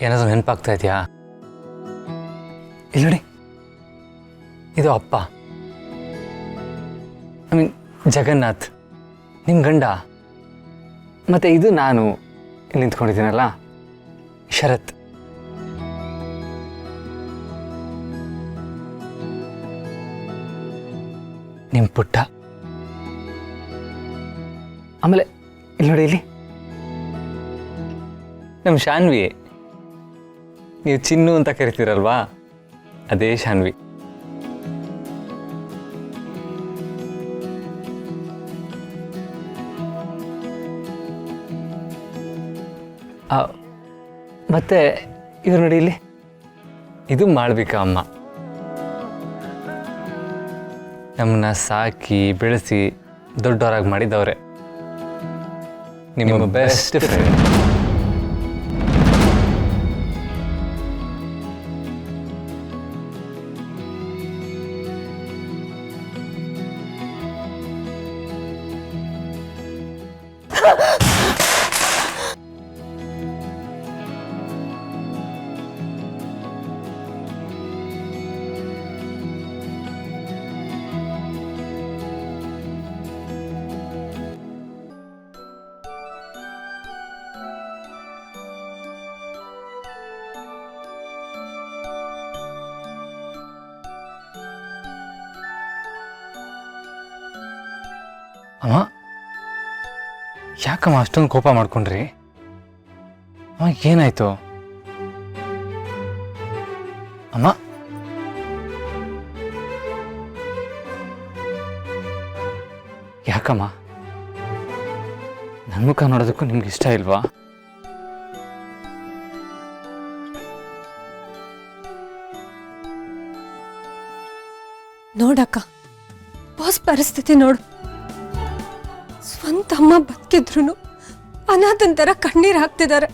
ಏನಾದರೂ ನೆನಪಾಗ್ತಾ ಇದೆಯಾ? ಇಲ್ಲಿ ನೋಡಿ, ಇದು ಅಪ್ಪ, ಐ ಮೀನ್ ಜಗನ್ನಾಥ್, ನಿಮ್ಮ ಗಂಡ. ಮತ್ತು ಇದು ನಾನು ಇಲ್ಲಿ ನಿಂತ್ಕೊಂಡಿದ್ದೀನಲ್ಲ, ಶರತ್. ನಿಮ್ಮ ಪುಟ್ಟ. ಆಮೇಲೆ ಇಲ್ಲಿ ನೋಡಿ, ಇಲ್ಲಿ ನಮ್ಮ ಶಾನ್ವಿ. ನೀವು ಚಿನ್ನು ಅಂತ ಕರಿತೀರಲ್ವಾ, ಅದೇ ಶಾನ್ವಿ. ಮತ್ತೆ ಇವ್ರು ನೋಡಿ ಇಲ್ಲಿ, ಇದು ಮಾಳ್ವಿಕಾ ಅಮ್ಮ. ನಮ್ಮನ್ನ ಸಾಕಿ ಬೆಳೆಸಿ ದೊಡ್ಡವರಾಗಿ ಮಾಡಿದವ್ರೆ. ನಿಮ್ಮ ಬೆಸ್ಟ್ ಫ್ರೆಂಡ್. ಅಮ್ಮ, ಯಾಕಮ್ಮ ಅಷ್ಟೊಂದು ಕೋಪ ಮಾಡ್ಕೊಂಡ್ರಿ? ಅಮ್ಮ, ಏನಾಯ್ತು ಅಮ್ಮ? ಯಾಕಮ್ಮ? ನನ್ನ ಮುಖ ನೋಡೋದಕ್ಕೂ ನಿಮ್ಗೆ ಇಷ್ಟ ಇಲ್ವಾ? ನೋಡಕ್ಕ, ಬಾಸ್ ಪರಿಸ್ಥಿತಿ ನೋಡು. ಸ್ವಂತ ಅಮ್ಮ ಬದುಕಿದ್ರು ಅನಾಥನ್ ಥರ ಕಣ್ಣೀರು ಹಾಕ್ತಿದ್ದಾರೆ.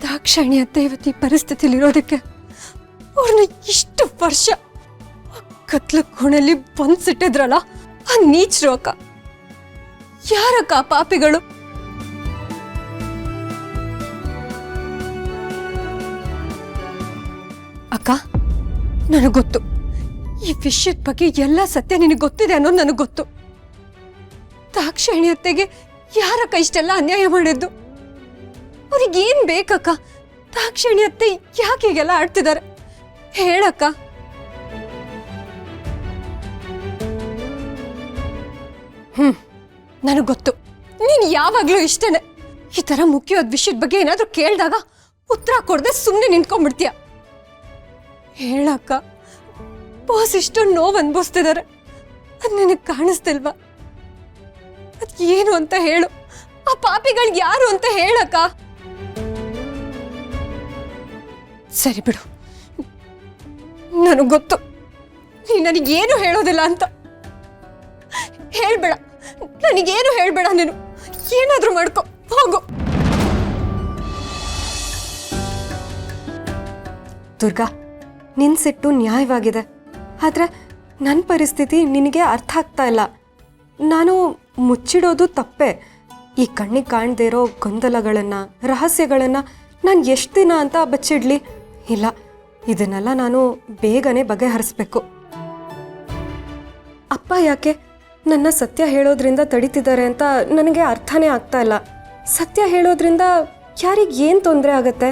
ದಾಕ್ಷಾಯಣಿ ಅತ್ತೆ ಇವತ್ತು ಈ ಪರಿಸ್ಥಿತಿಲಿರೋದಕ್ಕೆ ಅವ್ರನ್ನ ಇಷ್ಟು ವರ್ಷ ಕತ್ಲ ಕೋಣೆಯಲ್ಲಿ ಬಂದ್ಸಿಟ್ಟಿದ್ರಲ್ಲ, ಆ ನೀಚರು ಅಕ್ಕ. ಯಾರಕ್ಕ ಆ ಪಾಪಿಗಳು? ಅಕ್ಕ, ನನಗೆ ಗೊತ್ತು, ಈ ವಿಷಯದ ಬಗ್ಗೆ ಎಲ್ಲ ಸತ್ಯ ನಿನಗೆ ಗೊತ್ತಿದೆ ಅನ್ನೋದು ನನಗೆ ಗೊತ್ತು. ದಾಕ್ಷಾಯಣಿ ಅತ್ತೆಗೆ ಯಾರಕ್ಕ ಇಷ್ಟೆಲ್ಲ ಅನ್ಯಾಯ ಮಾಡಿದ್ದು? ಅವ್ರಿಗೇನ್ ಬೇಕಕ್ಕ? ದಾಕ್ಷಾಯಣಿ ಅತ್ತೆ ಯಾಕೆ ಹೀಗೆಲ್ಲ ಆಡ್ತಿದ್ದಾರೆ ಹೇಳಕ್ಕ. ನನಗೆ ಗೊತ್ತು, ನೀನು ಯಾವಾಗ್ಲೂ ಇಷ್ಟೇನೆ. ಈ ತರ ಮುಖ್ಯವಾದ ವಿಷಯದ ಬಗ್ಗೆ ಏನಾದ್ರೂ ಕೇಳಿದಾಗ ಉತ್ತರ ಕೊಡದೆ ಸುಮ್ಮನೆ ನಿಂತ್ಕೊಂಡ್ಬಿಡ್ತೀಯ. ಹೇಳಕ್ಕ, ಬಾಸ್ ಇಷ್ಟೊಂದು ನೋವು ಅನ್ಭವಿಸ್ತಿದ್ದಾರೆ, ಅದು ನಿನಗೆ ಕಾಣಿಸ್ತಿಲ್ವಾ? ಅದ್ ಏನು ಅಂತ ಹೇಳು. ಆ ಪಾಪಿಗಳು ಯಾರು ಅಂತ ಹೇಳಕ್ಕ. ಸರಿ ಬಿಡು, ನನಗೆ ಗೊತ್ತು ನೀ ನನಗೇನು ಹೇಳೋದಿಲ್ಲ ಅಂತ. ಹೇಳ್ಬೇಡ, ನನಗೇನು ಹೇಳ್ಬೇಡ. ನೀನು ಏನಾದ್ರೂ ಮಾಡ್ಕೊ, ಹೋಗು. ದುರ್ಗಾ, ನಿನ್ ಸಿಟ್ಟು ನ್ಯಾಯವಾಗಿದೆ, ಆದ್ರೆ ನನ್ನ ಪರಿಸ್ಥಿತಿ ನಿನಗೆ ಅರ್ಥ ಆಗ್ತಾ ಇಲ್ಲ. ನಾನು ಮುಚ್ಚಿಡೋದು ತಪ್ಪೆ. ಈ ಕಣ್ಣಿಗೆ ಕಾಣದೇ ಇರೋ ಗೊಂದಲಗಳನ್ನು, ರಹಸ್ಯಗಳನ್ನು ನಾನು ಎಷ್ಟು ದಿನ ಅಂತ ಬಚ್ಚಿಡ್ಲಿ? ಇಲ್ಲ, ಇದನ್ನೆಲ್ಲ ನಾನು ಬೇಗನೆ ಬಗೆಹರಿಸ್ಬೇಕು. ಅಪ್ಪ ಯಾಕೆ ನನ್ನ ಸತ್ಯ ಹೇಳೋದ್ರಿಂದ ತಡೀತಿದ್ದಾರೆ ಅಂತ ನನಗೆ ಅರ್ಥನೇ ಆಗ್ತಾ ಇಲ್ಲ. ಸತ್ಯ ಹೇಳೋದ್ರಿಂದ ಯಾರಿಗೆ ಏನು ತೊಂದರೆ ಆಗತ್ತೆ?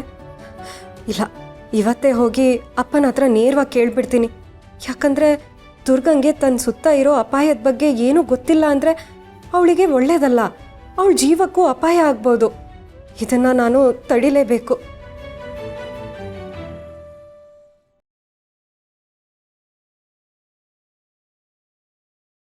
ಇಲ್ಲ, ಇವತ್ತೇ ಹೋಗಿ ಅಪ್ಪನ ಹತ್ರ ನೇರವಾಗಿ ಕೇಳ್ಬಿಡ್ತೀನಿ. ಯಾಕಂದರೆ ದುರ್ಗಂಗೆ ತನ್ನ ಸುತ್ತ ಇರೋ ಅಪಾಯದ ಬಗ್ಗೆ ಏನೂ ಗೊತ್ತಿಲ್ಲ ಅಂದರೆ ಅವಳಿಗೆ ಒಳ್ಳೇದಲ್ಲ. ಅವಳ ಜೀವಕ್ಕೂ ಅಪಾಯ ಆಗ್ಬೋದು. ಇದನ್ನು ನಾನು ತಡಿಲೇಬೇಕು.